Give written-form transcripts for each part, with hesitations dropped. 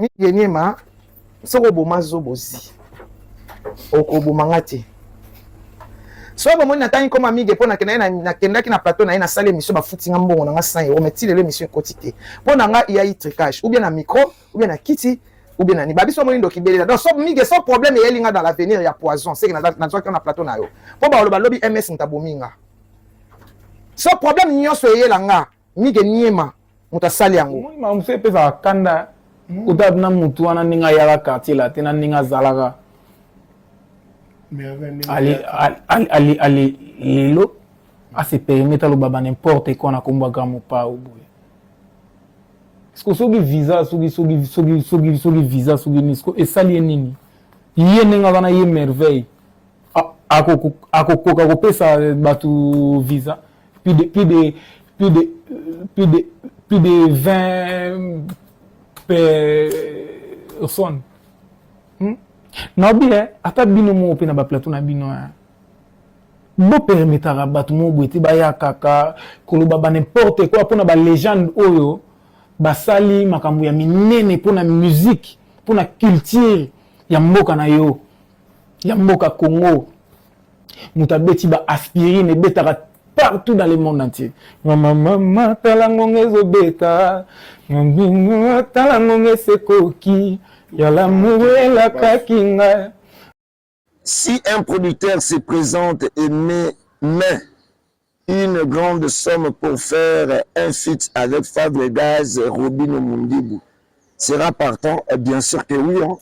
Migeniema soko bomazo bozi okobomanga te so bomoni natangi koma mige pona nakendaki na plateau na ye na salle émission bafutinga mbongo nanga 100 € mais ti lelo émission ekoti te mpona nga iya yi tricage ou bien na micro ou bien na kiti ou bien na ni babiso moni ndoki belela donc so mige so problème eyelinga dans l'avenir ya poison c'est que nazwaki na plateau na yo mpo baloba lobi ms ntabominga so problème nyonso eyelanga mige niema moto asali yango mamuso epezaka kanda utatu na mutu wana ndenge ayaka quartier la te na ndenge azalaka ali lelo ase permettre aloba n'importe quoi na kombwaka mopa oboye parce soki visa soki visa soki nisko esali ye nini ye ndenge aza na ye merveille akokoka kopesa bato visa plus de 20 personnes. Nabi ata bino mo pe na ba plateau na bino bo permettra bato mo boete ba ya kaka koloba ba n'importe quoi pona ba légende oyo basali makambo ya minene pona musique pona culture ya mboka na yo ya mboka Congo mutabeti ba aspirine betaka partout dans le monde entier. Maman, talangongezo beta, talangongezo koki, ya l'amour et la kakinga. Si un producteur se présente et met une grande somme pour faire un feat avec Fabre Gaz, Robin Mundibou, sera partant? Bien sûr que oui, hein?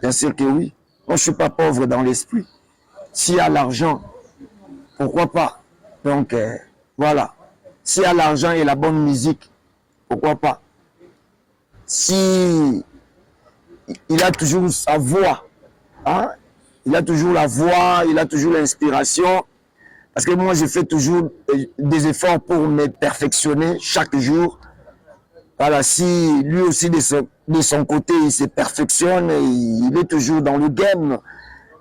Bien sûr que oui. Moi, je suis pas pauvre dans l'esprit. S'il y a l'argent, pourquoi pas? Donc, voilà. S'il y a l'argent et la bonne musique, pourquoi pas? Si il a toujours sa voix, hein? Il a toujours la voix, il a toujours l'inspiration. Parce que moi, je fais toujours des efforts pour me perfectionner chaque jour. Voilà, si lui aussi de son côté, il se perfectionne, il est toujours dans le game,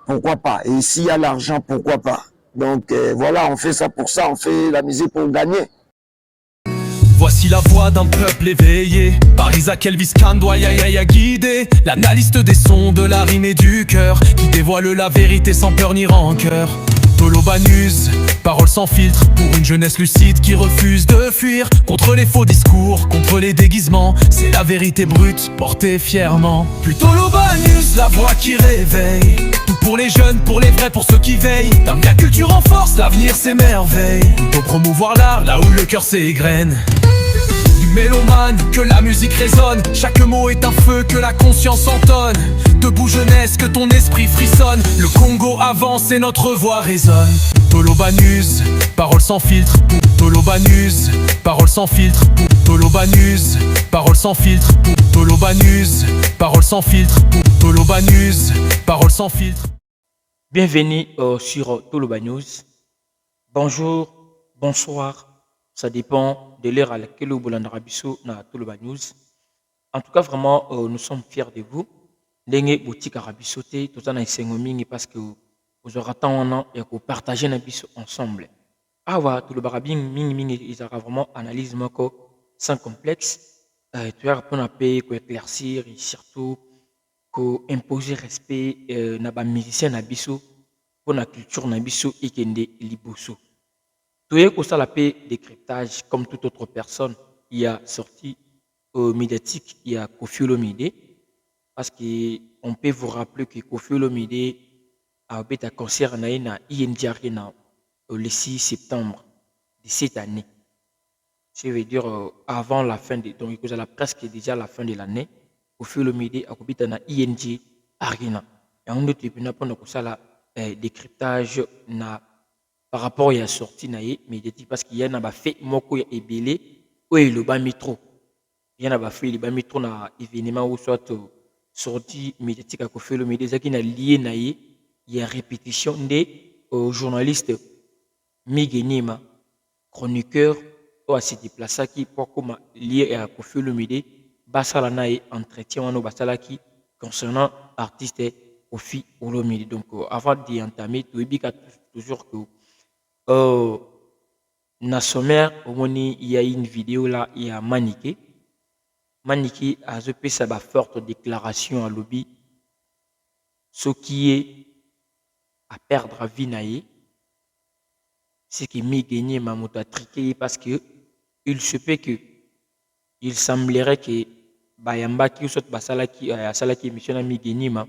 pourquoi pas? Et s'il y a l'argent, pourquoi pas? Donc voilà, on fait ça pour ça, on fait la musique pour gagner. Voici la voix d'un peuple éveillé, par Isaac Elvis Kandoya guidé, l'analyste des sons de la rime et du cœur, qui dévoile la vérité sans peur ni rancœur. Tolobanus, parole sans filtre, pour une jeunesse lucide qui refuse de fuir, contre les faux discours, contre les déguisements, c'est la vérité brute, portée fièrement. Puis Tolobanus, la voix qui réveille, tout pour les jeunes, pour les vrais, pour ceux qui veillent. Dans la culture en force, l'avenir s'émerveille, pour promouvoir l'art, là où le cœur s'égrène. Mélomane, que la musique résonne, chaque mot est un feu, que la conscience entonne. Debout jeunesse, que ton esprit frissonne, le Congo avance et notre voix résonne. Tolobanus, parole sans filtre. Tolobanus, parole sans filtre. Tolobanus, parole sans filtre. Tolobanus, parole sans filtre. Tolobanus, parole sans filtre. Bienvenue sur Tolobanus. Bonjour, bonsoir. Ça dépend de l'heure à laquelle vous voulez na Toloba News. En tout cas, vraiment, nous sommes fiers de vous. L'engé boutique arabisoté, tout en mingi parce que vous aurez tant et que partager na biso ensemble. Ah ouais, Toloba Rabing mingi ils aura vraiment analyse moko sans complexe. Tu as pour paix, que éclaircir et surtout que imposer respect na ba musicien na biso pour la culture na biso et kende liboso. Tout est ça la paix décryptage comme toute autre personne. Il y a sorti médiatique, il y a Koffi Olomide parce qu'on peut vous rappeler que Koffi Olomide a été un concert na ING Arena le 6 septembre de cette année. Je veux dire avant la fin de donc il y a presque déjà la fin de l'année. Koffi Olomide a été na ING Arena. Et on doit depuis pendant que ça la décryptage na par rapport à la sortie naïe médiatique parce qu'il y en a fait moko ya ebélé ou le bas métro il y en a fait le bas métro na événement ou soit sortie médiatique à Koffi Olomide ça qui na lié naïe il y a répétition des journalistes Migenima chroniqueur ou à se déplacer qui pour comment lié à Koffi Olomide basala naïe entretien wana basala qui concernant artiste Koffi Olomide donc avant d'y entamer tu es toujours que na sommaire, il y a une vidéo là, il y a Maniké. Maniki a fait sa forte déclaration à lobby. Ce qui est à perdre à vie naïe, c'est que mi gagné ma moto a triqué parce que il se peut que il semblerait que Bayamba qui soit basala qui a sala qui émission na mi gagné ma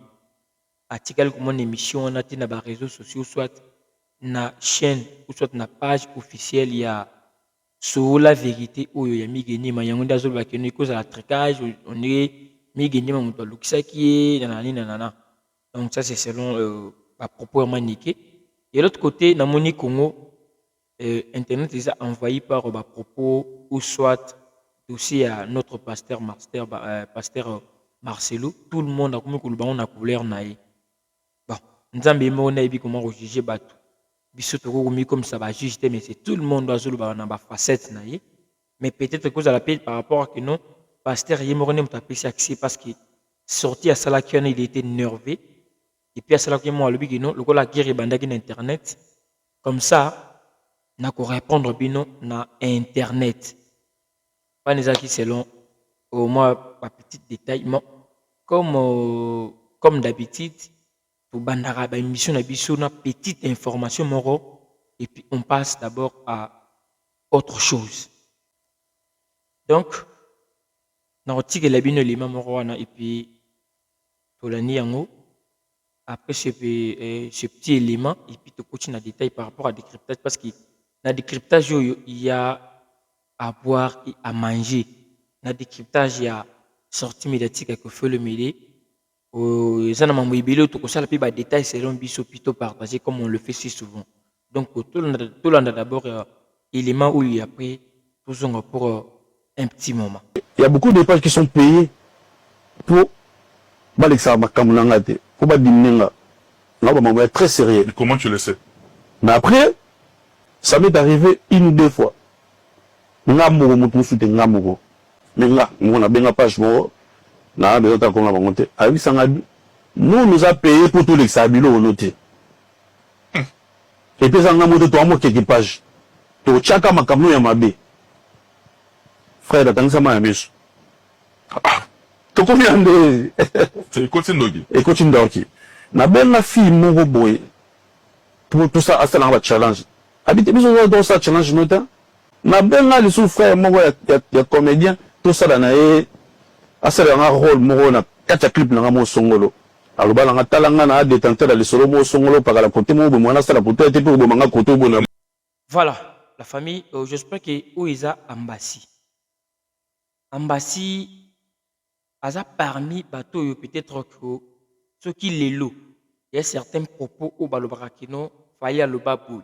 article comme une émission on a été na réseaux sociaux soit na chaîne ou soit na page officielle il y a sur la vérité où il y a mi gagné ma yango ndazo ba que cause à la tricage on est mi gagné ma moto lukisa qui est nanana. Donc ça c'est selon à propos à maniqué. Et l'autre côté, dans mon Congo, Internet est envahi par propos ou soit aussi à notre pasteur Marcelo. Tout le monde a comme que le ballon a couleur naïe. Bon, nous avons bien on a vu comment juger bateau. Bisous comme ça va juger, mais c'est tout le monde doit jouer le ballon dans facette naïe. Mais peut-être cause à la paix par rapport à que non, pasteur Yemorone m'a tapé accès parce que sorti à Salakian il était nerveux. Et puis à cela que moi le bigino le la guerre bandaki na internet comme ça n'a qu'à répondre bino na internet pas les qui selon au moins pas petit détail mais comme d'habitude pour bandara ba émission na biso na petite information moro et puis on passe d'abord à autre chose donc na otike la bino lima moro wana et puis tolani yango. Après ce petit élément, et puis tu continues à détail par rapport à décryptage, parce que dans le décryptage, il y a à boire et à manger. Dans le décryptage, il y a sortie médiatique avec le feu le mêlé. Ils ont un mobile, tout ça, puis détail, c'est un biseau plutôt partagé comme on le fait si souvent. Donc, tout le monde a d'abord élément où il y a pris pour un petit moment. Il y a beaucoup de pages qui sont payées pour Baleksa Makamunangate. Pour pas diminuer là, très sérieux. Et comment tu le sais? Mais après, ça m'est arrivé une ou deux fois. Ngamogo mutusu te ngamogo. Mais là, on a bien la page mort. Là, mais autant qu'on a monté. Avec ça, nous nous a payé pour tous les sabilo au noté. Et puis ça n'a monté toi moi quelques pages. To chaka makamno ya mabe. Frère, attends ça m'a mis. Tu combien de C'est Kotindogi. et Kotindogi. Na ben la fille mon boy pour tout ça à la challenge. Habite besoin de ça challenge nota. Na ben la les frère mon ya comédien tout ça là na e asala un rôle mon na quatre clip na mo songolo. Aloba na talanga na détenteur le solo mo songolo par la côté mo mo na sala pour être pour manga côté bona. Voilà, la famille, j'espère que Oiza Ambassi. Ambassi a parmi bateau peut-être que ceux qui les louent, il y a certains propos au balobarakino, fallait le babouille,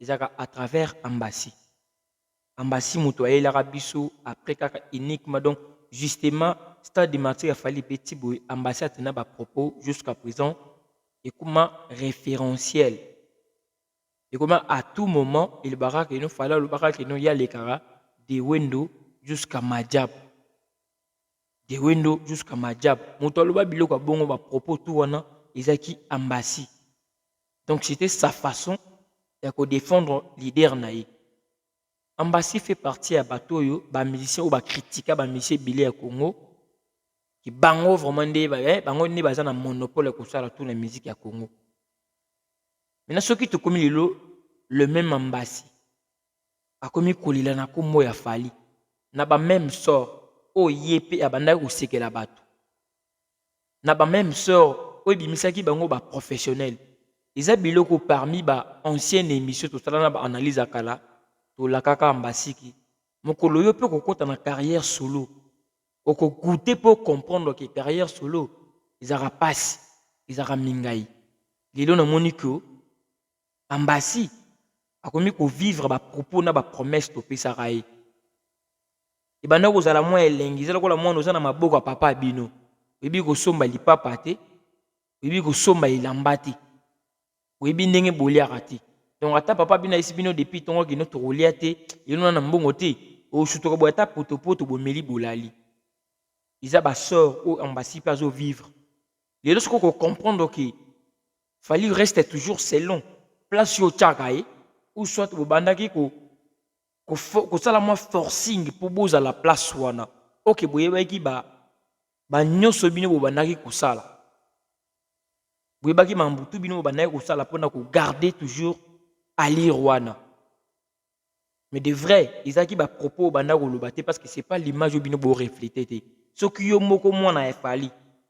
ils ont à travers Ambassi. Ambassi mutoye l'arabiso après kaka uniquement donc justement stade de matière fallait petit boy Ambassi a tenu à propos jusqu'à présent et comment référentiel et comment à tout moment il barak et nous fallait le barak et nous y a les cara des windows jusqu'à Madjab. De Wendo jusqu'à Madjab. Moutoloba biloko bongo ba propos tout wana ezaki Ambassi. Donc c'était sa façon de défendre leader naï. Ambassi fait partie à batoyo ba musicien ou ba critiquer ba musicien bilé à Congo qui bango vraiment des bango ne baza na monopole ko sala tout la musique à Congo. Maintenant ceux qui te comme le même Ambassi a commis kolila na kombo ya fali na ba même sort o yepe abanda ko sekela bato na ba même sort o bimisaki bango ba professionnel ils a biloko parmi ba ancienne émission to sala na ba analyse akala to la kaka Ambassi ki mokolo yo pe ko kota na carrière solo o ko goûter pour comprendre que carrière solo ils a passe ils a mingai lelo na moniko Ambassi a commis ko vivre ba propos na ba promesse to pesa rai et banda ko zala mo elengi zala ko la mo na maboko papa bino ebi ko somba lipapa te ebi ko somba ilambati ebi ndenge boliaka te donc ata papa bino isi bino depuis tongo kino to rolia te yino na mbongo te o shuto ko ata potopoto bomeli bolali isa ba sort o Ambassi pas au vivre les autres ko comprendre que fallait rester toujours selon place yo tchakaye ou soit bobandaki ko kosala mwa forcing pour boza la place wana ok boyebaki nyonso bino bobandaki kosala boyebaki mambutu bino bobandaki kosala mpona kogarder toujours alire wana mais de vrai ezalaki bapropos obanda koloba te parce que c'est pas l'image oyo bino boreflete te soki yo moko mwana efali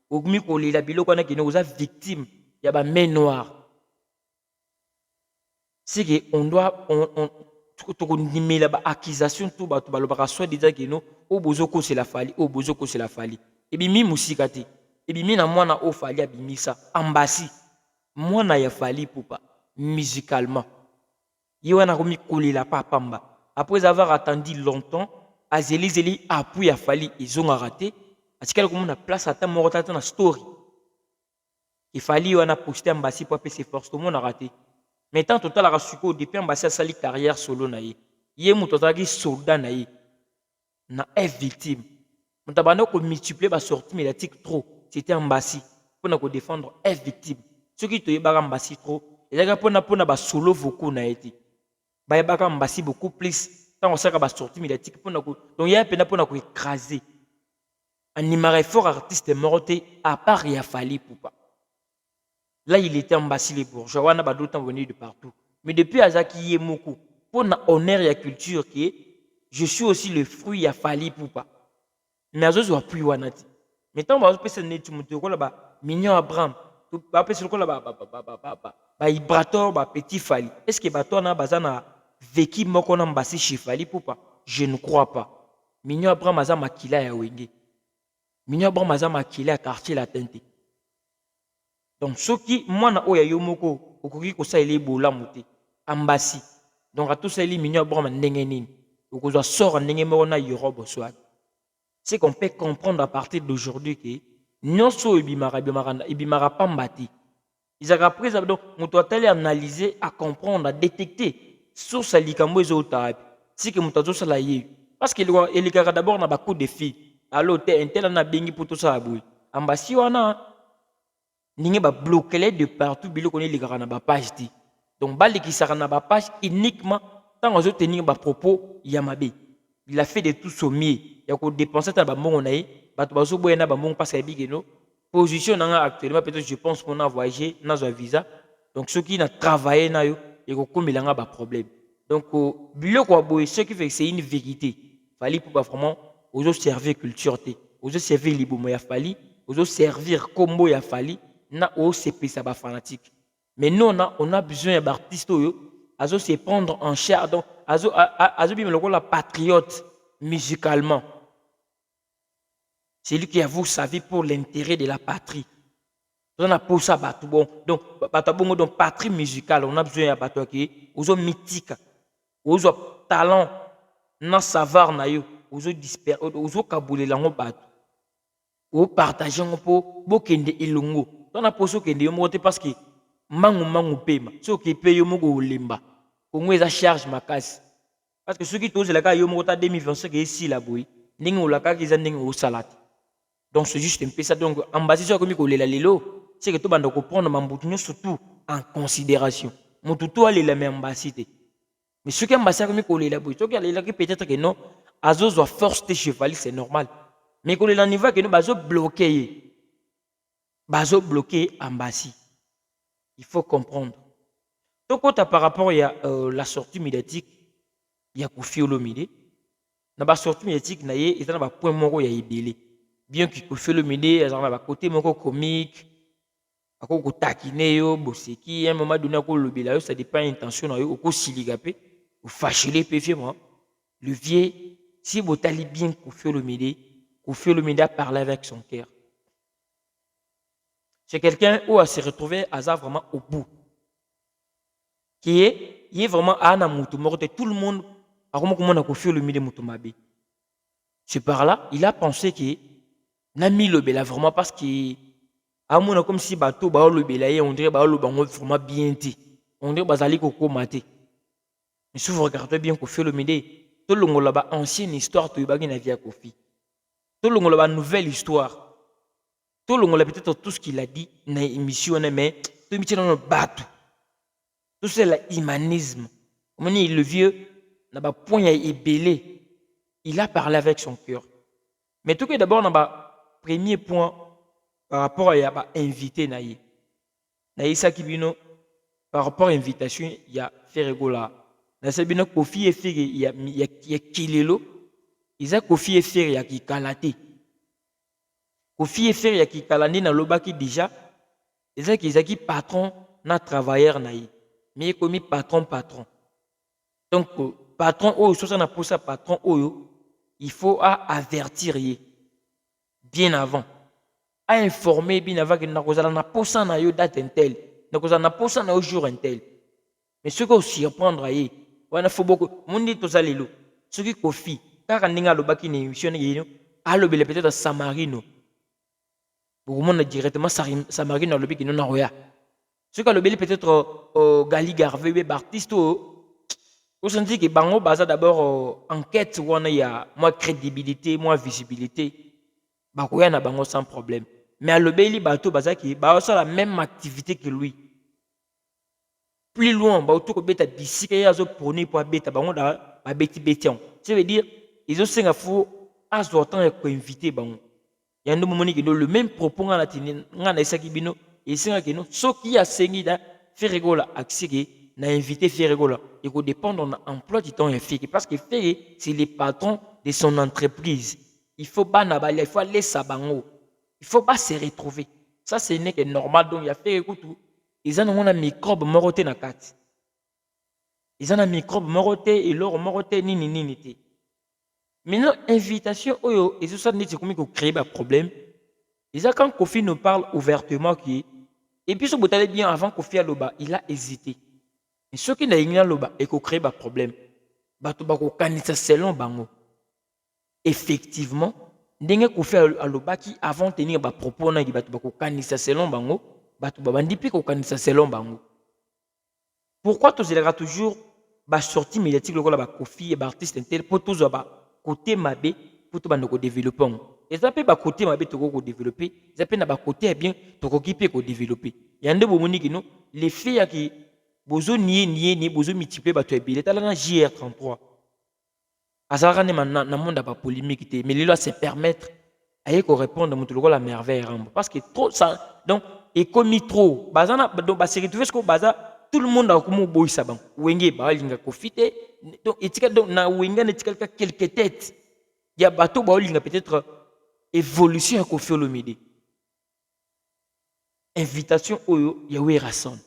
okomi kolela biloko wana kende oza victime ya bamain noire c'est que on doit tokondimela baaccusation to bato balobaka soit déjà keno oyo bozokosela fali oyo bozokosela fali ebimi mosika te ebimi na mwana oyo fali abimisa ambasi mwana ya fali pupa musicalement ye wana akomi kolela pa pamba après avoir attendu longtemps azeli appui ya fali ezongaka te atikali komona place ata moko tata na story efali wana poste ambasi po apesa force tomonaka te mais tant totalaka sikoyo depuis ambasi asali carrière solo na ye ye moto azalaki soldat na ye na f victime moto abanda komultiplie basortie médiatique trop c'était ambasi mpona kodéfendre f victime soki toyebaka ambasi trop ezalaki mpona basolo vocaux na ye te bayebaka ambasi beaucoup plus ntango asalaka basortie médiatique donc ye mpena mpona koécraser animaka fort artiste moko te à part ya fali pupa. Là, il était ambassi les bourgeois, wana ba d'autres venus de partout. Mais depuis Azaki Yemoko, pour na honneur et culture qui est, je suis aussi le fruit ya fali pupa. Mais azo wa plus wanati. Mais tant ba pesa netu mutoko là ba mignon Abraham, tout ba pesa ko là ba Ibrator ba petit fali. Est-ce que ba toi na bazana vécu moko na ambassi chez fali pupa? Je ne crois pas. Mignon Abraham aza makila ya wenge. Mignon Abraham aza makila ya quartier latin. Donc, ce qui, moi, na oya yomoko, okoki kosa ele bola muté, ambassi. Donc, à tout ça, il mignon brama nengenin. Okozo sort nengemona yorobo soit. C'est qu'on peut comprendre à partir d'aujourd'hui que, non so ibimara pambati. Ils ont appris, donc, on doit aller analyser, à comprendre, à détecter, sur sa likambo et autres. Si que mutazo sa la yé. Parce qu'il y a d'abord na beaucoup de filles. Alors, t'es un tel na bengi pour tout ça à boui. Ambassi wana, ninge ba bloquer de partout bilo connaît les gars na ba page ti donc ba qui sera na ba page uniquement tant aux autres tenir ba propos yamabe il a fait de tout sommier ya ko dépenser ta ba mongo na ye ba to bazo boyena ba mongo parce que bigeno position na actuellement peut-être je pense qu'on a voyagé na un visa donc ceux qui na travaillé na yo et ko komelanga ba problème donc bilo ko boy ce qui fait que c'est une vérité fallait pour pas vraiment aux autres servir culture té aux autres servir libomo ya fali aux autres servir combo ya fali na OCP ça va fanatique mais nous on a besoin d'artistes azo se prendre en charge donc azo bien le la patriote musicalement c'est lui qui avoue sa vie pour l'intérêt de la patrie on a pour ça batou bon donc batou donc patrie musicale on a besoin de batou qui ozo mythique ozo talent na savoir na yo ozo disper ozo kaboule lango batou o partager pour bokende ilungu on a posé que Dieu monte parce que mangu pema ceux qui payent mongo limba au moins ça charge ma casse parce que ceux qui tosent la cas yo monta 2025 ici la boy ningi o la cas qu'ils ont au salade donc c'est juste un peu ça donc ambassade comme ko lela lelo c'est que tout bande ko prendre mambutu surtout en considération mutu to aller la même ambassade mais ceux qui ambassade comme ko lela boy ceux qui aller peut-être que non azo zo force de chevalier c'est normal mais ko lela niveau que nous bazo bloquer bazo bloqué ambassy. Il faut comprendre. Donc, par rapport à la sortie médiatique, il y a Koffi Olomide. Dans la sortie médiatique, il y a un point moro ya ibélé. Bien que Koffi Olomide, il y a un côté moro comique, à côté taquiné yo, boseki, à un moment donné, ça dépend de l'intention, au coup siligapé, ou fâché les péfiemment. Le vieux, si vous allez bien Koffi Olomide a parlé avec son cœur. C'est quelqu'un où elle s'est retrouvé vraiment au bout. Qui est vraiment à Anamoutou, tout le monde a confié le milieu de c'est par là, il a pensé que n'a mis le bel vraiment parce que à mon comme si bateau ba le bel on dirait ba le bango vraiment bien dit. On dirait bazali koko maté. Mais si vous regardez bien Koffi Olomide, tout le monde là-bas ancienne histoire to ibagi na via Koffi. Tout le monde là-bas nouvelle histoire. Tout le monde a peut-être tout ce qu'il a dit dans l'émission, mais tout le monde a battu. Tout c'est l'humanisme. Le vieux, n'a pas point est belé. Il a parlé avec son cœur. Mais tout que d'abord, n'a pas premier point par rapport à invité naïe. Naïe ça qui bino par rapport à l'invitation, il y a Ferregola. Dans ce bino Kofi et Ferre, il y a Kilelo. Il y a Kofi et Ferre, il y a qui Kalate. Kofi et Ferre, il y a qui Kalani dans l'obaki déjà. Il y a qui patron na travailleur naïe. Mais il commis patron. Donc, patron, oh, ça n'a pas ça, patron, oh, il faut avertir bien avant. À informer bien avant que nous n'avons pas ça na yo date intel. Nous n'avons pas ça na yo jour intel. Mais ce qu'on surprendre aïe, on a fait beaucoup. Mon dit tout ça les lots. Ce qui Kofi, car on a le baki ne émission yéno, à le peut-être Samarino. Pour moi, directement Samarino le baki non na roya. Ce que le bel peut-être Gali Garvey, Baptiste, vous sentez que Bango basa d'abord enquête où on a moins crédibilité, moins visibilité. Bakoya na Bango sans problème. Mais à le bel bateau basa qui a la même activité que lui. Plus loin, bateau que beta d'ici qu'il y a zo prôné pour beta Bango da beti bétion. Ça veut dire ils ont cinq faux à ce temps et invité Bango. Il y a un moment qui le même propos on a tenu on a essayé qui bino. Et c'est que nous, ce qui a saigné dans Ferregola, accès, n'a invité Ferregola. Il faut dépendre de l'emploi du temps efficace. Parce que Ferre, c'est le patron de son entreprise. Il faut pas il faut aller sabango. Il faut pas se retrouver. Ça, ce n'est que normal. Donc, il y a Ferre tout. Ils ont un microbe moroté dans la carte. Ils ont un microbe moroté et l'or moroté ni. Maintenant, invitation, ils ont ça, ils ont créé un problème. Déjà, quand Kofi nous parle ouvertement, et puis, ce que bien avant Kofi Aloba, il a hésité. Et ce qui n'a pas Aloba, et qu'on crée un problème. Effectivement, il Kofi Aloba qui avant de tenir un propos, il a pourquoi tu as toujours sorti médiatique le Kofi et artiste intel pour tous côté mabé pour tout développer. Et ça peut pas côté ma bête pour développer, ça peut pas côté bien pour équiper pour développer. Il y a un de bomoni qui nous les faits qui bozo nier bozo multiplier ba toi billet là JR33. Azara ne na monde pas polémique mais les lois se permettre à répondre à mon la merveille parce que trop ça donc et commis trop bazana donc ba se retrouver ce que baza tout le monde a comme boy saban wenge ba linga profiter donc etika donc na wenga ne tika quelques têtes il y a bateau ba linga peut-être évolution à Kofi Olomide. Invitation au Yahweh Rasson.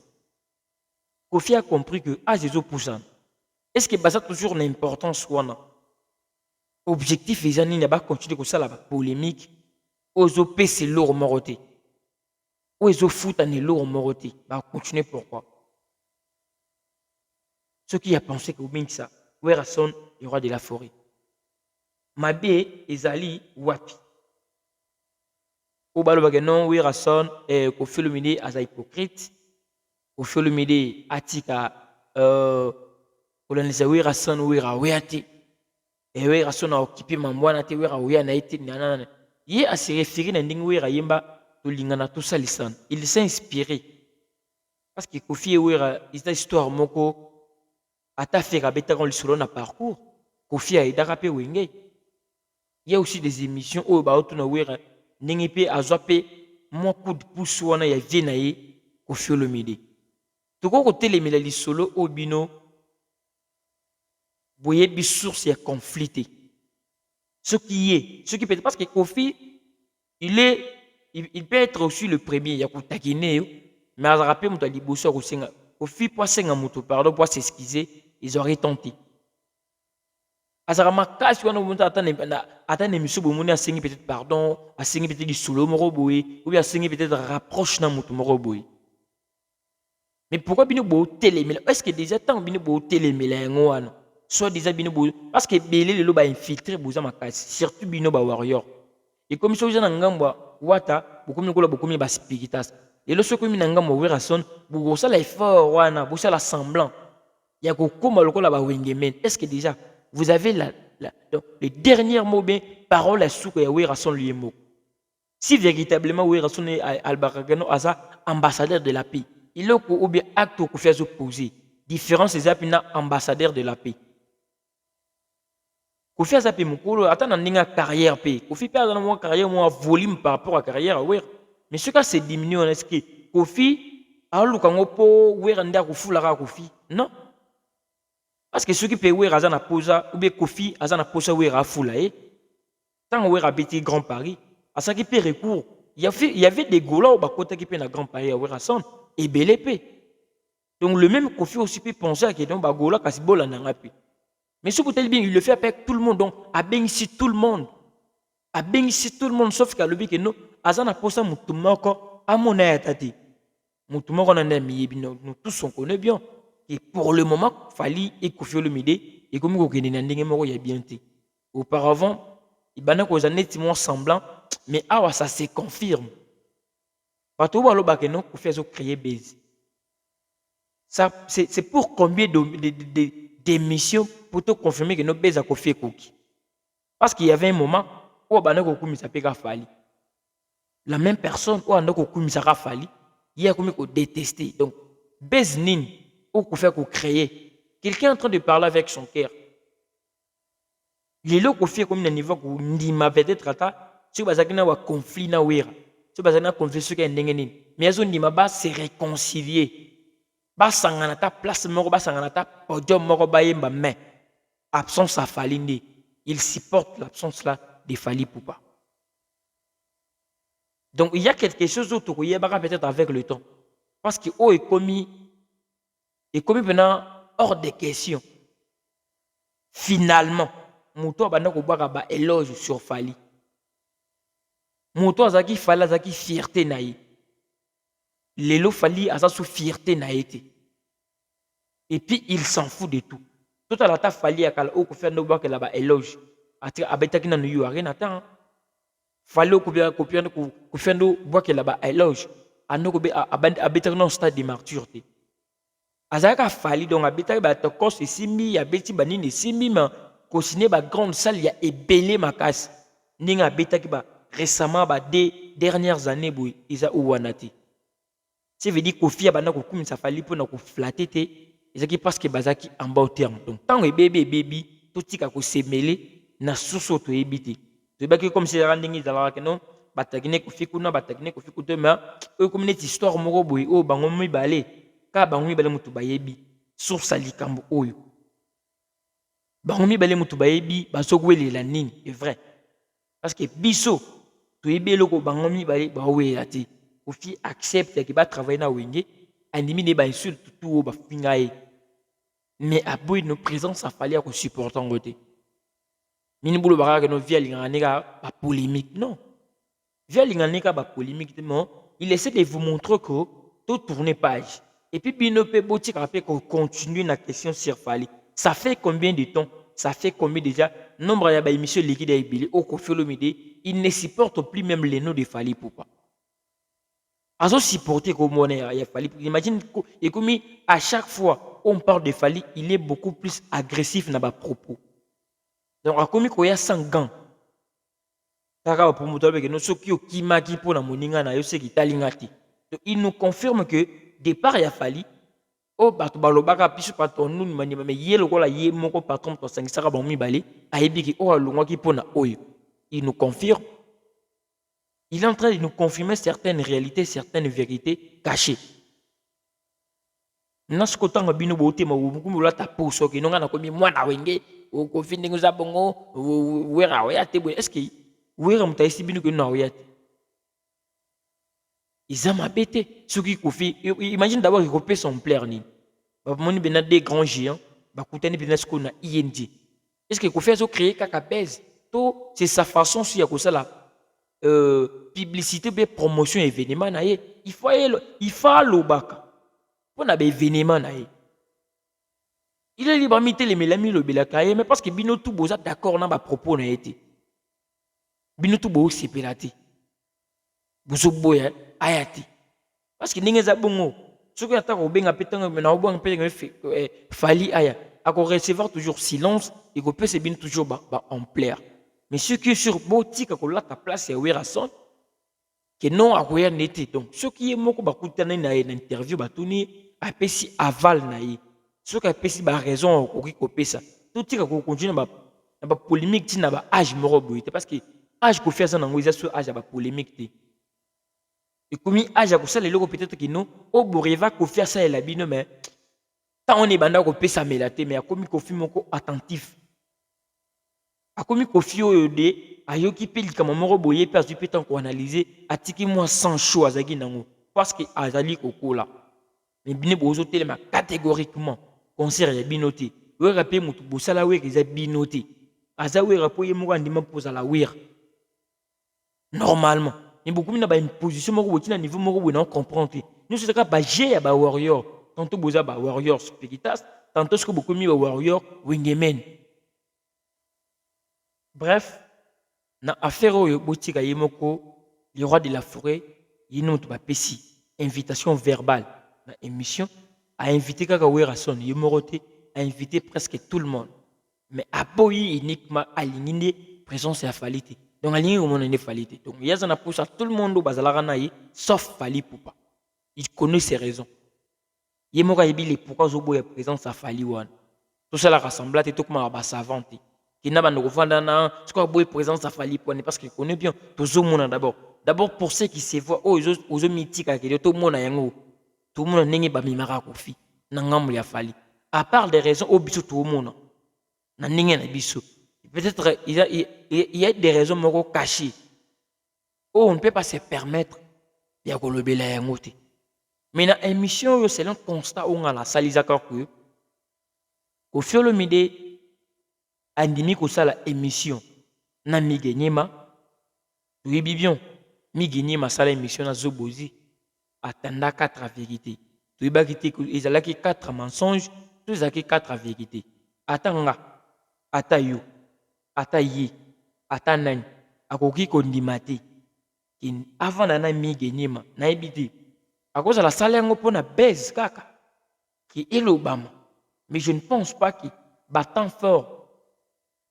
Kofi a compris que à Jésus Poussan. Est-ce que ça toujours une importance ou non? Objectif les années n'a pas continué comme ça la polémique. Ozo c'est lourd moroté. Ozo foot en lourd moroté. Va continuer pourquoi? Ceux qui a pensé que bien ça, Yahweh Rasson il y aura de la forêt. Mabé ezali wapi. Au balo non oui Rasson et Kofi Olomide as hypocrite. Kofi Olomide atika olanisa oui Rasson oui raweati et oui Rasson a occupé mamwana te oui rawea na iti nana ye a se référer na ndingi oui rayemba to lingana tout ça lisan. Il s'est inspiré parce que Kofi oui ita histoire moko ata faire beta quand le solo na parcours Kofi a aidé rapper wenge. Il y a aussi des émissions où ba otuna oui n'engipe azope mon coup de pouce wana ya vienaye Kofi Olomide. Toko ko telemela li solo obino boye bi source ya conflit. Ce qui peut être parce que Kofi il peut être aussi le premier ya ko takine mais à rappeler muto liboso ko senga Kofi pour senga muto pardon pour s'excuser ils auraient tenté. Azarama kasi wana umuntu atane misubu muni asengi peut-être pardon asengi peut-être du solo moko boye ou bien asengi peut-être rapproche na mutu moko boye. Mais pourquoi bino bo telemela? Est-ce que déjà tant bino bo telemela ngwana soit déjà bino bo parce que belé le ba infiltrer boza makasi surtout bino ba warrior. Et comme ça ozana ngamba wata bokomi kola bokomi ba spiritas. Et le sokomi na ngamba we Rasson bo ça la effort wana bo ça la semblant. Ya ko koma lokola ba wengemen. Est-ce que déjà vous avez le dernier mot bien parole à sous que Yahweh Rasson lui est mot. Si véritablement Yahweh Rasson est Albaragano Aza ambassadeur de la paix, il est ou bien acte au fait opposé. Différence c'est appelé ambassadeur de la paix. Kofi a zappé mukolo, attends une carrière pe. Kofi perd dans mon carrière, mon volume par rapport à carrière, ouais. Mais ce cas c'est diminué, on est-ce que Kofi a lu kango po ouais renda kofulara Kofi. Non. Parce que ceux qui payent ouais razana posa ou bien Kofi azana posa ouais rafula eh. Tant ouais rabiti Grand Paris, à ça qui paye recours. Il y avait des golas au bakota qui paye na Grand Paris à ouais rassemble et belépé. Donc le même Kofi aussi peut penser à que donc bagola kasibola nangapi. Mais ce côté bien, il le fait avec tout le monde. Donc, à ici tout le monde. À ici tout le monde, sauf qu'à l'objet que nous, azana posa mutumoko, à mon ayatati. Mutumoko n'a mis, nous tous on connaît bien. Et pour le moment, Fali et Kofi le midi, et comme vous connaissez, il y a bien été. Auparavant, il y a des années semblant, mais ah, ça se confirme. Parce que le bac non, Kofi a créé base. Ça, c'est pour combien d'émissions pour te confirmer que nos baies à Kofi Koki. Parce qu'il y avait un moment où on a Kofi s'appelle Fali. La même personne où on a Kofi s'appelle Fali, il y a Kofi détesté. Donc, baies nin, où Kofi a créé. Quelqu'un est en train de parler avec son cœur. Les lots Kofi comme un niveau où on m'avait peut-être à si vous avez un conflit na ouira. Si vous avez un conflit sur un n'engagé. Mais ils ont dit ma se réconcilier. Basangana ta place moko basangana ta podium moko bayemba mais absence à Falindi il supporte l'absence là de Fali Poupa. Donc il y a quelque chose d'autre qui est peut-être avec le temps parce que oh est commis maintenant hors de question. Finalement muto abanda ko baka ba éloge sur Fali. Muto azaki Fali azaki fierté naïe. Lelo Fali a sa fierté na été. Et puis il s'en fout de tout. Tout à l'heure Fali a kala ko faire no ba là ba éloge. Ati abeta kina no yu arena ta. Fali ko bien ko faire no ba là ba éloge. Ano ko be abeta no stade de martyr te. Azaka Fali donc abeta ba to cause simi abeti banini simi ma ko signé ba grande salle ya ebelé makas. Ninga abeta ki ba récemment ba des dernières années boy isa uwanati. Ça veut dire que Kofi a bana ko kumisa Fali pour na ko flatter te ezaki parce que bazaki en bas au terme. Donc tant que baby tout tika ko se mêler na soso to ebiti. To ba comme si randingi zala que non batagine Kofi kuna batagine Kofi kuto mais comme une histoire moko boy o bango mi balé ka bango mi balé mutu bayebi sur salikambo oyo. Bango mi balé mutu bayebi basogwele la nini est vrai. Parce que biso to ebelo ko bango mi balé ba we ati. Kofi accepte qu'il va travailler dans Wenge, animi ne ba insulte tout au ba fingaye. Mais à bout de présence, ça fallait qu'on supporte en côté. Mini boulot bara que nos via linganega ba polémique non. Via linganega ba polémique non, il essaie de vous montrer que tout tourne page. Et puis bino pe boti rappeler qu'on continue la question sur Fali. Ça fait combien de temps? Ça fait combien déjà nombre ya ba émission liquide et bilé au Kofi le midi, il ne supporte plus même les noms de Fali Poupa. Azo supporter comme on est Fali. Imagine et comme à chaque fois on parle de Fali, il est beaucoup plus agressif dans ses propos. Donc à comme il y a 100 gants. Taka pour moto avec nous ceux qui maki pour na moninga na yo se ki talingati. Donc il nous confirme que départ ya Fali o bato balobaka pisu patron nous mani mais yelo ko la ye moko patron to 500 ba mi balé ayebi ki o alongwa ki pona oyo. Il nous confirme. Il est en train de nous confirmer certaines réalités, certaines vérités cachées. Nasko tanga bino bote ma wubuku la tapo so ki nonga na komi mwana wenge o ko finde nguza bongo wera wa te bo est-ce que wera mutaisi bino ko na wa te Izama bete ce qui kofi imagine d'abord qu'il copie son plaire ni ba moni bena des grands géants ba kutani bena ce qu'on a IND est-ce que kofi a créé kaka pèse to c'est sa façon si ya ko ça la publicité, promotion, événement, il faut le bac. Pour un événement, il est libre de mettre les mélami le belakaye, mais parce que bino tout boza d'accord dans ma propos na été. Bino tout bo c'est pelati. Bozo boya ayati. Parce que ninga za bongo. Ce que attend au benga pétang mais na obang pétang Fali aya. A ko recevoir toujours silence et ko peut se bin toujours en plaire. Mais ce qui est sur Botika, qu'on a ta place, c'est Werason, que non à rien n'était. Donc, ce qui est moko bakutana na une interview, batuni, a pesi aval naï. Ce qui a pesi ba raison, au qui copé ça. Tout tika qu'on continue, na ba polémique ti na ba âge moko boye te parce que âge ko faire ça nango eza so âge ya ba polémique te et comme âge ya ko sala eloko peut-être que non o boreva ko faire ça la bino mais tant on est banda ko pesa melate mais akomi ko fi moko attentif akomi ko fi oyo de ayoki pe likama moko boye pe azwi pe tant ko analyser atiki moi sans choix azaki nango parce que azali kokola mais bino bozo telema catégoriquement concert ya bino te wera pe mutu bosala wera eza bino te aza wera po ye moko andima poza la wera normalement mais beaucoup na ba imposition moko botina niveau moko boye na comprendre te nous c'est ka ba je ya ba warrior tantôt boza ba warrior spiritas tantôt ce que beaucoup mi ba warrior wingemen bref na affaire oyo botika ye moko le roi de la forêt yino to ba pesi invitation verbale na émission a invité kaka wera son ye moko te a invité presque tout le monde mais aboyi uniquement aligné présence ya falite donc aligné au monde ne falite donc il y a ça pour ça tout le monde bazalaka na ye sauf Fally Ipupa il connaît ses raisons ye moko yebi les pourquoi zobo ya présence ya Fally wana tout ça la rassembla te to kuma ba savante qui n'a pas de vendre na ce quoi boy présence ya Fally Ipupa parce qu'il connaît bien tout zo mona d'abord pour ceux qui se voient aux mythiques que tout mona yango tout le monde n'est pas mimara kofi na ngambo ya Fally à part des raisons au biso tout le monde na ninge na biso peut-être il y a des raisons moko cachées où on ne peut pas se permettre ya kolobela yango te mais na émission c'est un constat où on a la salizaka ko Koffi Olomide andimi ko sala émission na migenyema oui bibion migenyema sala émission na Zobozi attenda 4 vérités tu ibakité ils alaki 4 mensonges tu zaki 4 vérités atanga atayo atayi atanani akoki kondimate kin avant na migenyema na ebiti akoza la sala yango pona base kaka qui est l'Obama mais je ne pense pas que battant fort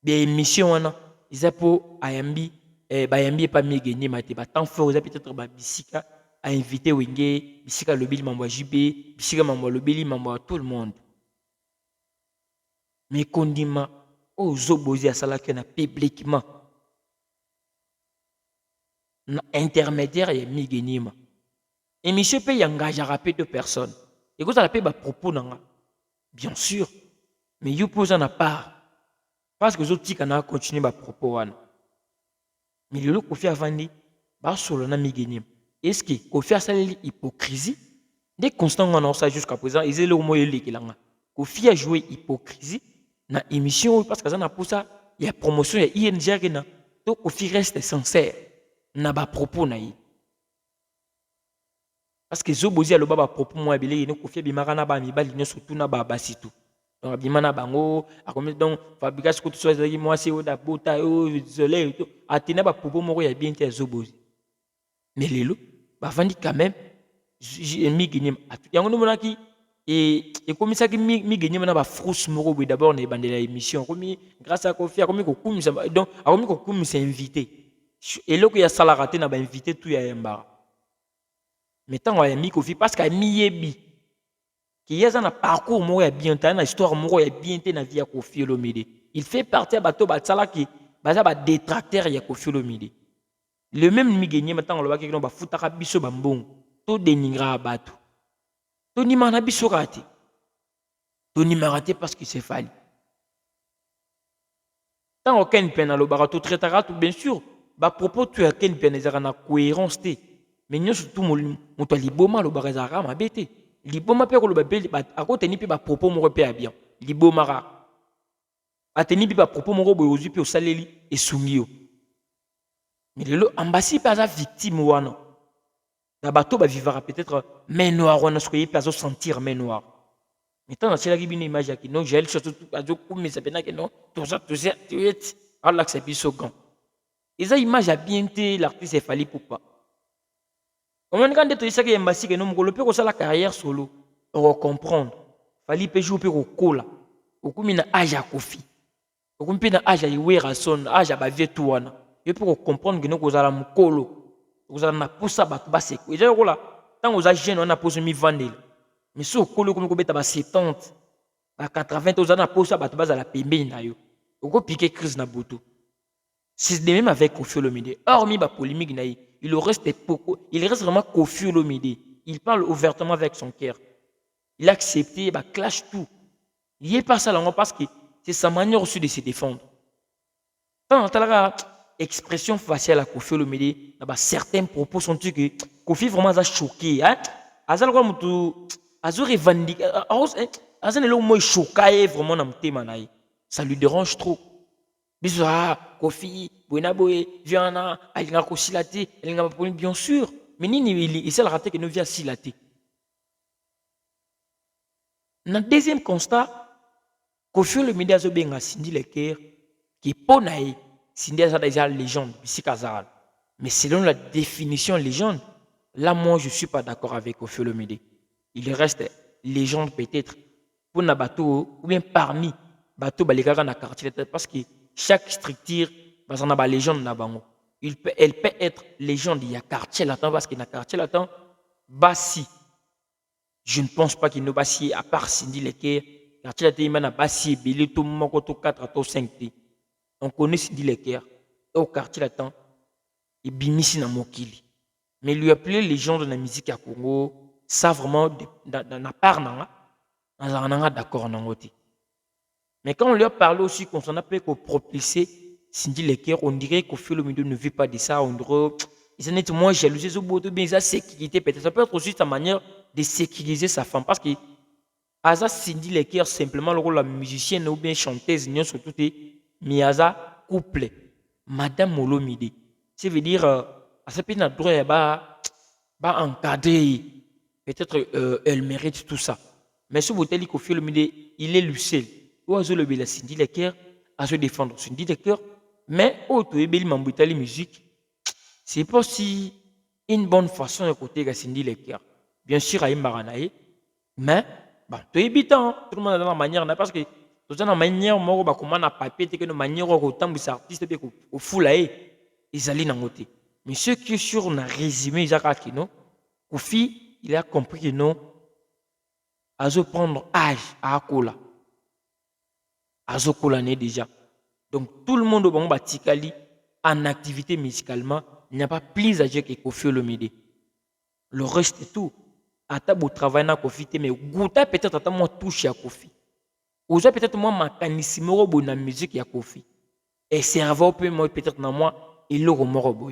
des émissions wana ils pour ayambi bayambi pas migenyema te battant fort ils peut-être ba bisika a invité wenge bisika lobili mambo JB bisika mambo lobili mambo tout le monde mais kondima ozobozi asalaki na publiquement na intermédiaire ya migenyema émission pe engage rapide de personnes et que ça la pe ba propos nanga bien sûr mais you pose en part parce que zotika na continuer ba propos wana mais le Koffi avandi ba solo na migenyema est-ce que Koffi a sali hypocrisie dès constant on a ça jusqu'à présent ils le mot yelikilanga Koffi a joué hypocrisie na émission parce que ça na pour ça il y a promotion il y a ING na donc Koffi reste sincère na ba propos na yi parce que Zobozi aloba ba propos moi belé ne Koffi bimara na ba mibali ne surtout na ba basitu donc bimana bango a comme donc fabrication ko tout ça moi c'est au da bota au désolé atena ba propos moko ya bien te Zobozi mais lelo ba vandi quand même migenyema yango no monaki et comme ça qui migenyema na ba frousse moko boy d'abord na bandela émission comme grâce à Koffi comme ko kumisa donc comme ko kumisa invité et là que ya sala raté na ba invité tout ya yamba mais tant on a mis Koffi parce qu'à miyebi qui y a un parcours moko ya bien ta na histoire moko ya bien te na vie ya Koffi Olomide il fait partie à bato ba sala qui baza ba détracteur ya Koffi Olomide le même migenyema tant on le ba ki no ba futaka biso ba mbongo to dénigra bato to ni mana biso raté to ni raté parce que c'est Fally tant aucun peine le barato traitera tout bien sûr ba propos tu a ken peine ezaka na cohérence te mais nous surtout moto liboma lo barazara mabete liboma pe ko lo babeli ba akoteni pe ba propos mo pe bien liboma ra ateni pe ba propos mo boyo ozu pe osaleli esungio mais lelo ambassade pas victime wana na bato ba vivra peut-être main noire wana ce que peut se sentir main noire mais tant c'est la une image qui non j'ai surtout ajo comme ça pena que non tout ça tu es Allah que c'est biso grand et ça image a bien été l'artiste est Fally Ipupa on quand tu dis ça que embassy que non ko peut la carrière solo on comprendre Fally peut jouer pour kola okumi na âge ya Koffi okumi na âge ya Wera son âge ba vie tout wana et pour comprendre que nous ko za mukolo vous avez poussé à battre et j'ai là tant vous avez jeune on a posé mi vandel mais si au colo comme ko beta ba 70 ba 80 vous avez poussé à battre à la pembe na yo Oko piqué crise na boto. C'est de même avec Koffi Olomide. Hormis la polémique, il reste vraiment Koffi Olomide. Il parle ouvertement avec son cœur. Il a accepté, il clash tout. Il n'est pas ça là, parce que c'est sa manière aussi de se défendre. Quand on a expression faciale à Koffi Olomide, certains propos sont que Koffi vraiment a choqué. Azal quoi mutu, azo revendique, azal le mot choqué vraiment dans le thème. Ça lui dérange trop. Bisous, Koffi, Boenaboe, Viana, Alinga Kosilate, Alinga Paponi, bien sûr. Mais il s'est raté que nous vient Silate. Dans le deuxième constat, Koffi Olomide a bien Cindy Leker, qui est pour naï, Cindy a déjà légende, mais selon la définition légende, là, moi, je ne suis pas d'accord avec Koffi Olomide. Il reste légende peut-être pour na bateau, ou bien parmi bateau balikara na quartier, parce que chaque structure, parce qu'on a une légende là-bas. Elle peut être légende, il y a quartier latin, parce qu'il y a quartier latin, Bassi. Je ne pense pas qu'il y ait Bassi, à part Cindy Leker. Quartier latin, il y a Bassi, Billy, tout le monde, 4 à 5. On connaît Cindy Leker. Au quartier latin, il bimissi na Mokili. Mais lui appeler légende de la musique à Congo, ça vraiment, dans la part, on est d'accord. Mais quand on lui a parlé aussi concernant qu'on propulser Cindy Leker, on dirait qu'Koffi Olomide ne vit pas de ça. On dirait ils sont moins jaloux, ils ont sécurité peut-être. Ça peut être aussi sa manière de sécuriser sa femme. Parce que Aza Cindy Leker, simplement le rôle de la musicienne ou bien chanteuse, surtout, mais Aza couple, Madame Olomide. Ça veut dire, à ce pays, elle va encadrer. Peut-être elle mérite tout ça. Mais si vous dites Koffi Olomide, il est lucide. Ou à la Cindy Leker, à se défendre Cindy Leker, mais autre la musique, c'est pas si une bonne façon de côté de Cindy Leker. Bien sûr, il y a une mais tu es évitant, tout le monde a la manière, parce que tout le monde a la manière, comment on a papier, que la manière où les artistes au fou là, ils allaient dans côté. Mais ce qui est sûr, on a résumé, Koffi, il a compris que non, à se prendre âge à Akola. Azokolané déjà. Donc tout le monde au Bango Tikali en activité musicalement, il n'y a pas plus âgé que Koffi Olomide. Le reste est tout. Ata beau travail na Koffi mais Gouta peut-être ata moi touche à Koffi. Oza peut-être moi mécanisme robo na musique ya Koffi. Et cerveau peut moi peut-être na moi et le robo.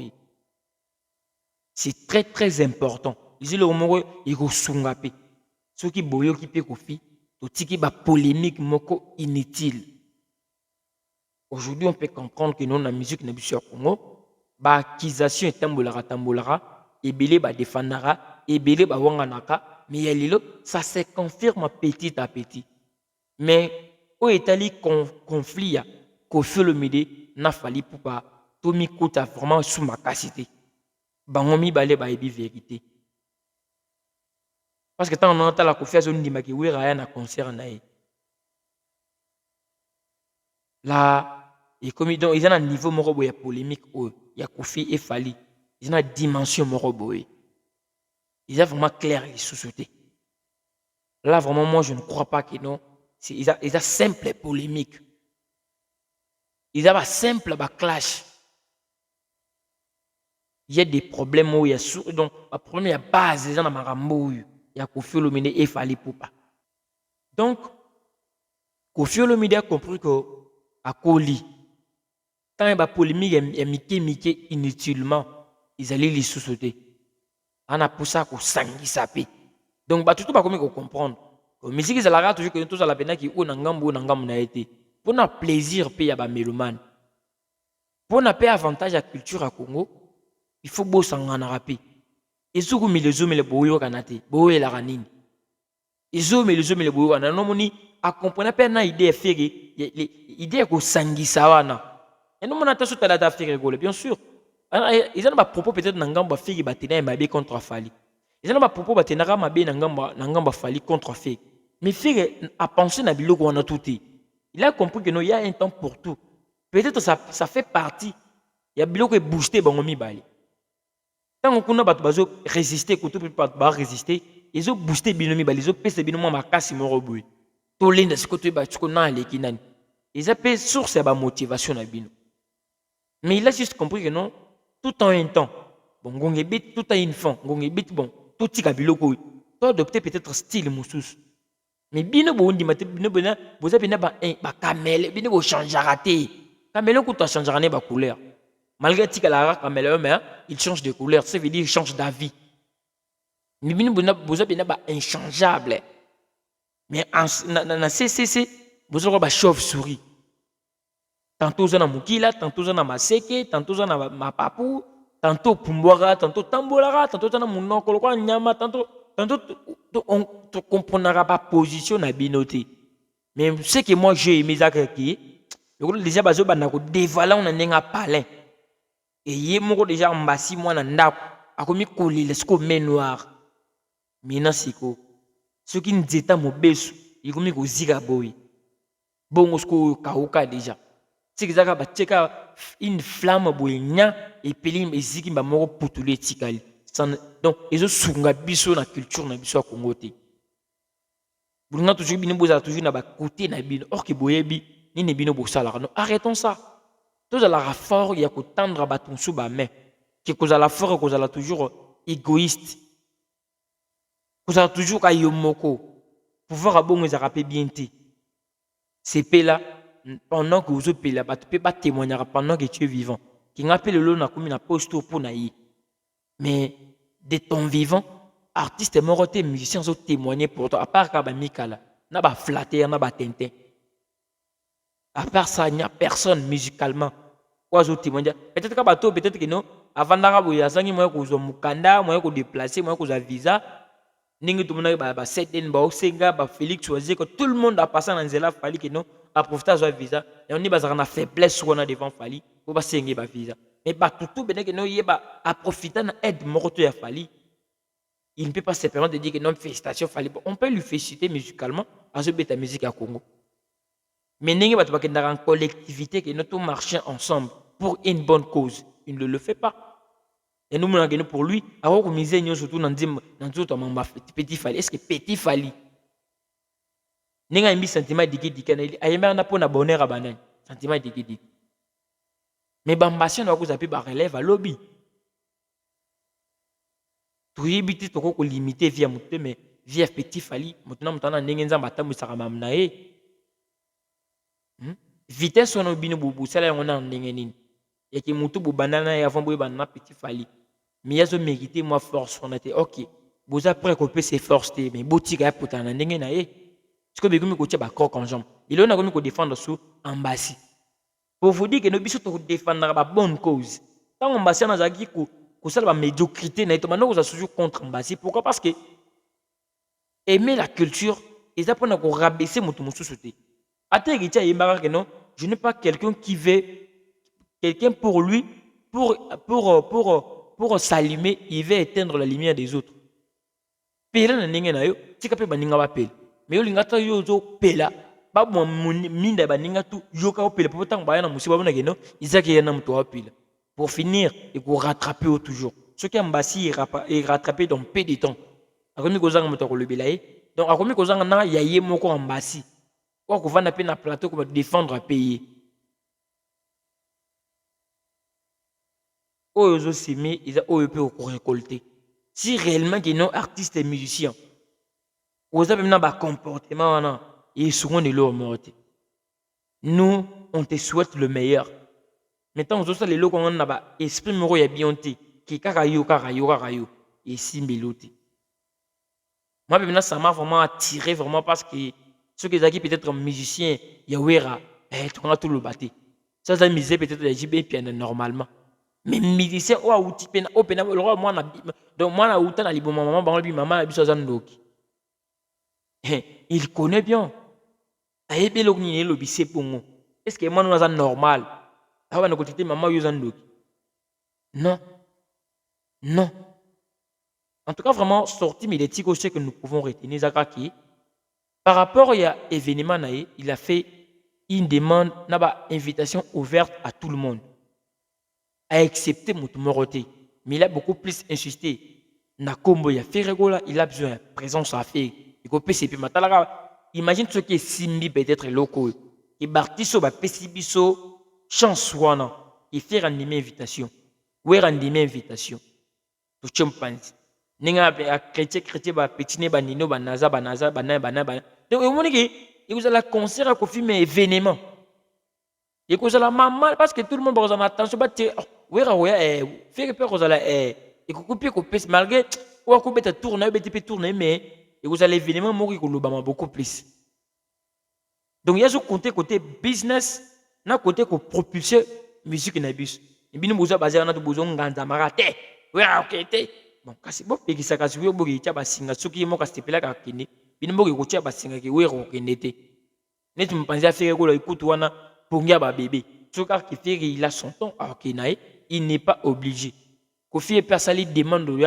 C'est très très important. Ici le robo il go sungape. Ceux qui boyo qui pe Koffi tout qui ba polémique moko inutile. Aujourd'hui, on peut comprendre que non la musique n'est plus au Congo. Ba accusation est tambolara, et belé ba défendara, et belé ba wanganaka, mais yalilo ça se confirme petit à petit. Mais au Italie conflit Koffi Olomide n'a fallu pour pas tout mi kota vraiment sous ma capacité. Bangomi balé ba ebi vérité. Parce que tant on entend la Koffi zone di maki oui rien à concert nae. Là, et comme ils ont un niveau morobo, il y a polémique, il y a Koffi et Fali. Ils ont une dimension morobo. Ils ont vraiment clair les sous-sautés. Là, vraiment, moi, je ne crois pas que non. Ils ont simple polémique. Ils ont simple clash. Il y a des problèmes où il y a donc, la première base, ils ont un il y a Koffi Olomide et Fali Poupa. Donc, Koffi Olomide a compris que à Koli, quand il y a polémique, il y a inutilement, ils allaient les sous-sauter. On a poussé à sangi sapé. Donc, tout le monde comprendre. La musique, c'est la toujours que nous tous à la peine qui ou nangam na été. Pour un plaisir, il y a des mélomanes. Pour un avantage à la culture à Congo, il faut que vous en rapé. Et ce que les hommes les boyo kanate, boyo la ranine. Les hommes les boyo kanate, non moni à comprendre pas na idée faire idée ko sangi sawana. Et nous on attend sur la faire bien sûr. Ils ont pas propos peut-être nangamba faire batena mabe contre Fali. Ils ont pas propos batena mabe nangamba Fali contre fait. Mais faire à penser na biloko on a tout. Il a compris que non il y a un temps pour tout. Peut-être ça fait partie. Il y a biloko boosté bangomi bali. Tant qu'on a bazo résister ko tout peut pas résister, ils ont boosté binomi bali, ils ont pèsé binomi makasi moroboui. Tout l'inde ce que tu vas tu connais les kinani. ils appellent source à la motivation na bino. Mais il a juste compris que non, tout en un temps. Bon, gongebit tout a une fin. Gongebit bon, tout tika biloko. Toi adopter peut-être style moussous. Mais bino bon di mate bino bena, vous avez ba camel, bino bo changer raté. Camel ko to changer ne ba couleur. Malgré tika la camel mais il change de couleur, ça veut dire il change d'avis. Mais bino bona vous avez ba inchangeable. Mais na CCC, vous avez ba chauve-souris. Tantôt zana mukila, tantôt zana maseke, tantôt zana mapapu, tantôt pumbwara, tantôt tambolara, tantôt zana munoko kwa nyama, tantôt on ne comprendra pas position na binoté. Mais ce que moi j'ai aimé ça qui déjà bazo bana ko dévaler on nenga palin. Et yé moko déjà mbasi moi na ndako, akomi kolile sko main noir. Mina siko. Ce qui nzeta mobesu, ikomi ko zika boy. Bongo sko kauka déjà. C'est que ça va tcheka une flamme boynya et pelim eziki ba moko putule tikali. Donc ils ont sunga biso na culture na biso Congo te. Bulunga toujours bino boza toujours na ba côté na bino or que boyebi ni ne bino bosala. Non, arrêtons ça. Tous à la fort il y a ko tendre ba ton sous ba main. Que cause la fort cause la toujours égoïste. Cause la toujours ka yomoko. Pouvoir abongo ezarape bien te. C'est là pendant que vous êtes là, tu ne peux pas témoigner pendant que tu es vivant. Qui n'appelle le lot comme une poste pour naï. Mais de ton vivant, artiste est mort, musicien ont témoigné pour toi. À part que Mikala, n'a pas flatté, n'a pas tintin. À part ça, il n'y a personne musicalement. Quoi autres témoigner? Peut-être que bateau, peut-être que non. Avant d'arriver, il y a ça qui moi que vous mukanda, moi que déplacer, moi que vous visa. Ningi tout le monde ba Seten, ba Osenga, ba Félix choisir que tout le monde a passé dans zela fali que non. À profiter de visa et on dit bah ça a faiblesse on a devant fali pour pas signer ba visa mais pas tout bien que non y ba à profiter de aide moroto ya fali il ne peut pas se permettre de dire que non félicitations fali on peut lui féliciter musicalement à ce bête musique à Congo mais n'engé pas que dans une collectivité que nous tous marchons ensemble pour une bonne cause il ne le fait pas et nous nous pour lui alors qu'on misait nous surtout dans tout mamba petit fali est-ce que petit fali Ninga imbi sentiment diki kaneli ayemba na pona bonheur abanani sentiment diki mais bambassion na ko zapi ba relève à lobby to yibiti to ko limiter via muté mais via petit fali mutuna mutana ndenge nzamba tamusaka mamna vitesse on bino bubu sala ngona ndenge nini yaki mutu bu banana ya vombo banana petit fali mais yazo mériter moi force on était OK vous après ko peut se force mais botika putana ndenge na parce que nous avons croc en jambe. Il a qu'on défendre sous ambassade. Pour vous dire que nous devons défendre la bonne cause. Tant ambassade nous a dit que ça la médiocrité, nous avons toujours contre ambassade. Pourquoi? Parce que aimer la culture, ils apprennent à rabaisser mon société. Je n'ai pas quelqu'un qui veut, quelqu'un pour lui, pour s'allumer, il veut éteindre la lumière des autres. Pela na ninga na yo, tika pe baninga ba pela. Mais yo lingata yo zo pela ba mo minda baninga tu yo ka pela pour tant ba na musiba bona geno izaki yana mto wa pela pour finir et pour rattraper toujours ce qui ambassi est rattrapé dans peu de temps akomi kozanga mto ko lebelaye donc akomi kozanga na yaye moko ambassi kwa ko vana pe na plateau ko défendre à payer oyo zo simi ils oyo pe ko récolter si réellement que non artiste et musicien vous avez un comportement et souvent de l'eau morte. Nous, on te souhaite le meilleur. Maintenant, on les lots qu'on a esprit moro ya bionté qui karayo et si méloté. Moi, maintenant, ça m'a vraiment attiré vraiment parce que ceux qui ont peut-être musicien, yawera, on a tout le bâti. Ça, ça misé peut-être les JB piano normalement. Mais musicien, ou outil pena, open, moi, donc moi, na outan, na libo maman, maman, la biso zandoki. Il connaît bien. Est-ce que moi, nous sommes normal? Non. Non. En tout cas, vraiment, sorti médiatique aussi que nous pouvons retenir, par rapport à l'événement, il a fait une demande, une invitation ouverte à tout le monde, à accepter Moutoumoroté. Mais il a beaucoup plus insisté. Nakombo, il a fait régola, il a besoin de présence à faire. Imagine ce qui est Simbi peut-être locaux. qui bartiso ba pesibiso chance wana qui fait rendre invitation ouais rendre invitation to chimpanzee ninga a chrétien ba petine ba nino ba naza donc au moment que vous allez concert à Kofi mais événement et que vous allez maman parce que tout le monde va en attention ba ouais faire peur vous allez et que couper malgré ou couper ta tourner tourner mais et vous allez événement mourir ko lobama beaucoup plus. Donc il y a ce côté business na côté ko propulser musique na bus et bien nous besoin baser na to besoin nganda marate ouais OK té bon kasi bo pekisa kasi yo bogi tia basinga soki mo kasi pela ka kini bien bogi ko tia basinga ki we ko kenete net mpanzi affaire ko écoute wana pongia ba bébé soka qui fait il a son temps alors qu'il nae il n'est pas obligé ko fie persali demande il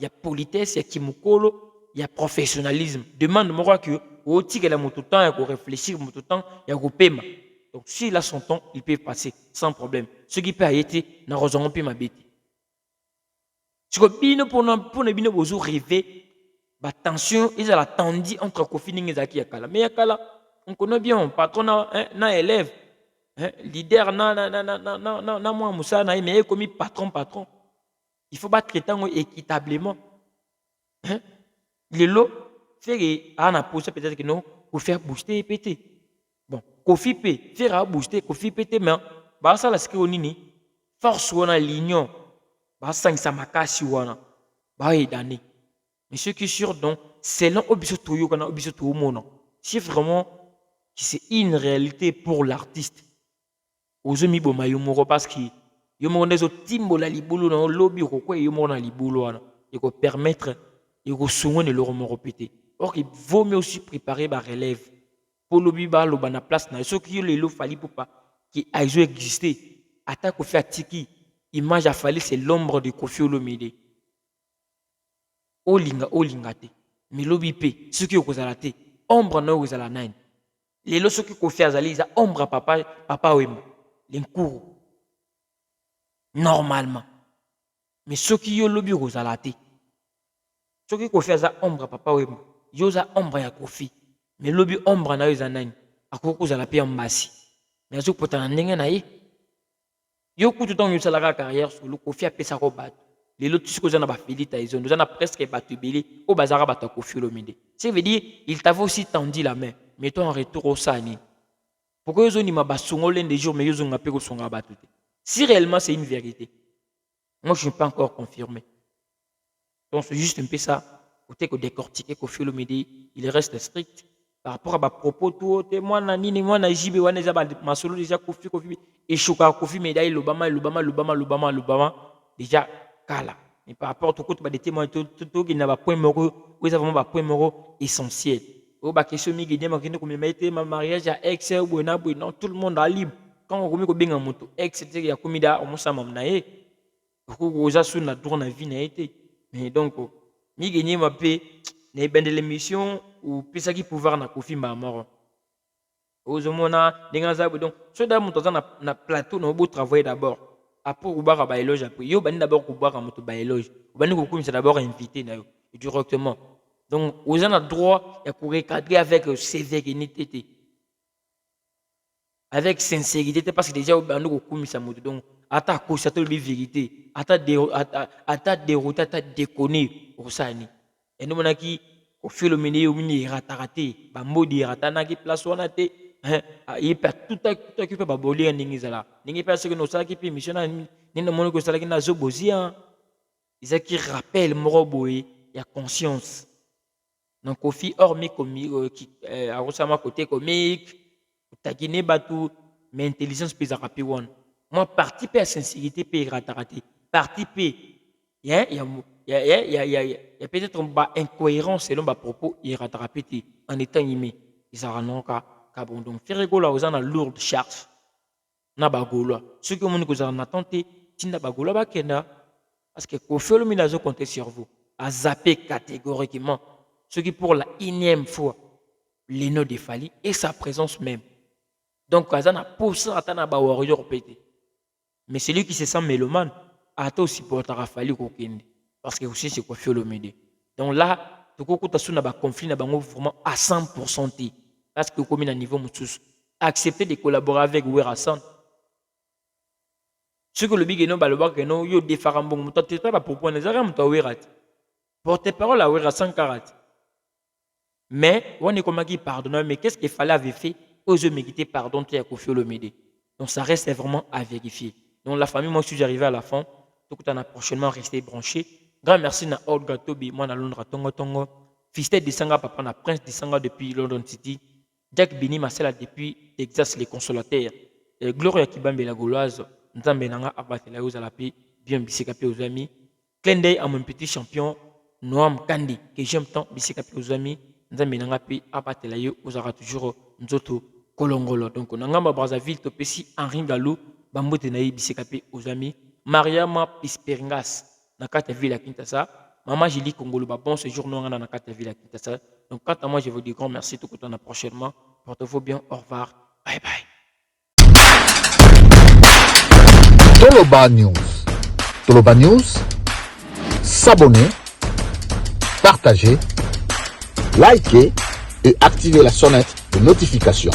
y a politesse il y a kimukolo il y a professionnalisme demande moi que au tigre la mon tout temps il faut réfléchir mon tout temps il y a ko paiement. Donc, s'il a son temps, il peut passer sans problème. Ce qui peut être, n'a pas ma bête. Ce que pour ne bien vous rêver, la tension, ils ont la tendue entre Kofi et Zaki Yakala. Mais Yakala, on connaît bien, patron na élève, leader na moi Moussa na mais comme patron. Il faut pas traiter équitablement. Les lots, fait à un pousse peut-être que non, pour faire booster et péter. Bon, Kofi peut faire booster, Kofi peut mais bah ça la nini force wana l'union, bah ça ça makasi wana, bah idani. Mais ce qui est sûr donc, c'est l'un obiso toyo kana obiso toyo mona. C'est vraiment c'est une réalité pour l'artiste. Ozomi bo mayumoro parce que yomo nezo timbo la libulu na lobby ko ko yomo na libulu wana, et ko permettre et ko songo ne le répéter. Or il vaut mieux aussi préparer ba relève. Pour le biba le bana place na ceux qui le lo fali pour pas qui a existé attaque Kofi Atiki image a fallu c'est l'ombre de Kofi Olomide olinga te mais lobi pe ceux qui okozala te ombre na okozala nine les lo ceux qui Kofi azali za ombre papa wemba l'enkuru normalement mais ceux qui yo lobi okozala te ceux qui Kofi za ombre papa wemba yo za ombre ya Kofi. Mais lobi ombre na yoza nani akoko za la paix mbasi mais azo potana ndenge na ye yo kutu ton yo sala carrière sur le Kofi a pesa ko bat les lotus ko za na ba filita ils ont presque battu belé au bazara bata Kofi Olomide ça veut dire il t'avait aussi tendu la main mais toi en retour au sani pourquoi yo ni ma basongo l'un des jours mais yo nga pe ko songa battu si réellement c'est une vérité moi je ne suis pas encore confirmé donc c'est juste un peu ça côté que décortiquer Kofi Olomide il reste strict par rapport à ma propos tout moi na nini moi na jibe wana za ma solo déjà Kofi et choka Kofi médaille l'Obama déjà kala mais par rapport au côté des témoins tout qui n'a pas point moro ou ça vraiment pas point moro essentiel au ba question mi gede ma kende ko mettre ma mariage à ex ou na non tout le monde a libre quand on komi ko benga moto ex c'était ya komida o musa mamna e ko za su na droit na vie na été mais donc mi gagner ma paix ne ben de l'émission ou pisa qui pouvoir na Kofi mort ozomona denga zabu donc ce da muto na plateau no beau travailler d'abord après ou ba ba éloge après yo bani d'abord ko ba muto ba éloge bani ko kumisa d'abord invité na yo directement donc aux gens a droit à recadrer avec sévérité avec sincérité parce que déjà au bani ko kumisa muto donc ata ko ça to vérité ata dérouter ata déconner osani et nous monaki au fil mini au mini ratarate bambodi ratana qui place wana te il perd tout qui peut baboli ndingi zala ndingi parce que nous ça qui peut mission ni na monoko sala qui na zobozia ils qui rappelle moroboy il y a conscience donc Kofi hormis comique qui a resama côté comique takine batu mais intelligence pesa rapi one moi parti per sincérité pe ratarate parti pe il y a peut-être une incohérence selon ma propos il rattrapé en étant aimé ils en ont qu'à bon donc faire rigoler aux gens à lourde charge na bagola ceux qui ont que en attente tinda bagola ba kenda parce que Kofi Olomide a compté sur vous à zapper catégoriquement ce qui pour la énième fois les noms de Fali et sa présence même donc azana pour ça atana ba warrior pété mais celui qui se sent mélomane a aussi portera Fali kokende parce que aussi c'est Kofi Olomide donc là tout coup tu as un conflit na bango vraiment à 100% parce que comme à niveau mutus accepté de collaborer avec Werasan. Ce que le big no balobak no yo defarambong muta teta ba pourquoi ne zara muta Werat. Porte-parole à Werasan Karat. Mais on est comme qui pardonne, mais qu'est-ce qu'il fallait avoir fait aux yeux mériter pardon tu as Koffi Olomide. Donc ça reste vraiment à vérifier. Donc la famille, moi je suis arrivé à la fin. Tout le temps prochainement resté branché. Grand merci à Olga Tobi, moi à Londres Tongo Tongo. Fistel de Sanga, papa na Prince de Sanga depuis London City. Jack Bini Marcela depuis Texas les consolataires. Gloria Kibambe la Gauloise. Nzambe nanga abatela aux alapi bien bisekapé aux amis. Clin d'œil à mon petit champion Noam Kandi que j'aime tant bisekapé aux amis. Nzambe nanga pi abatela yo aux ara toujours nzoto kolongolo. Donc nanga ba Brazzaville topesi Henri Galou bambote naï bisekapé aux amis. Mariama Pisperingas na kata ville à Kinshasa. Maman Julie Congolo ba bon séjour nous na kata ville à Kinshasa. Donc quant à moi je vous dis grand merci tout le temps prochainement. Portez-vous bien, au revoir. Bye bye. Toloba News. Toloba News, s'abonner, partager, liker et activer la sonnette de notification.